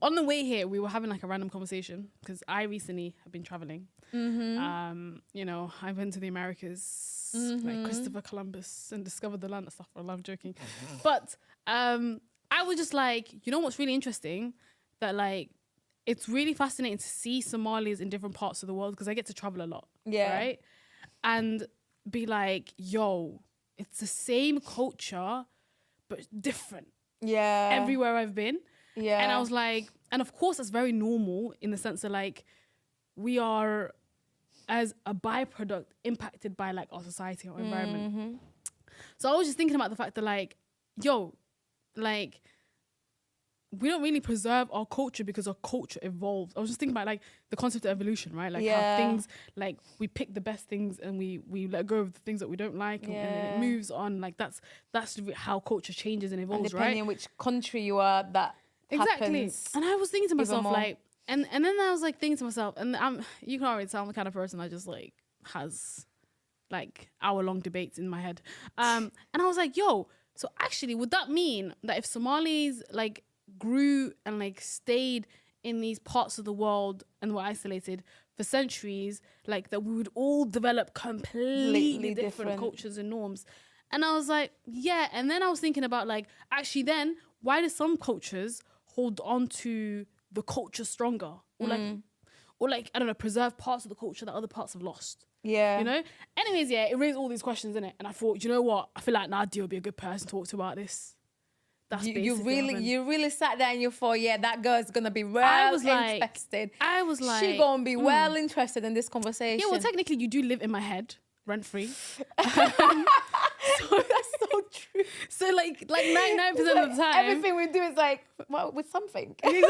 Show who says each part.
Speaker 1: on the way here, we were having like a random conversation because I recently have been traveling. You know, I went to the Americas, like Christopher Columbus, and discovered the land and stuff. I love joking. But I was just like, you know what's really interesting? That like, it's really fascinating to see Somalis in different parts of the world because I get to travel a lot. Yeah. Right? And be like, yo, it's the same culture, but different. Yeah. Everywhere I've been. Yeah. And I was like, and of course that's very normal in the sense that like, we are as a byproduct impacted by like our society or environment. So I was just thinking about the fact that like, yo, like, we don't really preserve our culture because our culture evolved. I was just thinking about like the concept of evolution, right? Like how things, like we pick the best things and we let go of the things that we don't like and it moves on. Like that's how culture changes and evolves,
Speaker 2: and depending on which country you are, that happens.
Speaker 1: And I was thinking to myself like, and then I was like thinking to myself, and you can already tell I'm the kind of person that just like has like hour-long debates in my head. And I was like, yo, so actually would that mean that if Somalis like grew and like stayed in these parts of the world and were isolated for centuries, like that we would all develop completely different cultures and norms? And I was like, yeah. And then I was thinking about like, actually then, why do some cultures hold on to the culture stronger? Or like, I don't know, preserve parts of the culture that other parts have lost? Yeah. You know? Anyways, yeah, it raised all these questions, innit? And I thought, you know what? I feel like Nadia would be a good person to talk to about this. That's
Speaker 2: you really sat there and you thought, yeah, that girl's gonna be interested.
Speaker 1: I was like,
Speaker 2: she gonna be well interested in this conversation.
Speaker 1: Yeah, well, technically, you do live in my head, rent free.
Speaker 2: So that's so true.
Speaker 1: So like 99% of the time,
Speaker 2: everything we do is like, well, with something.
Speaker 1: Exactly.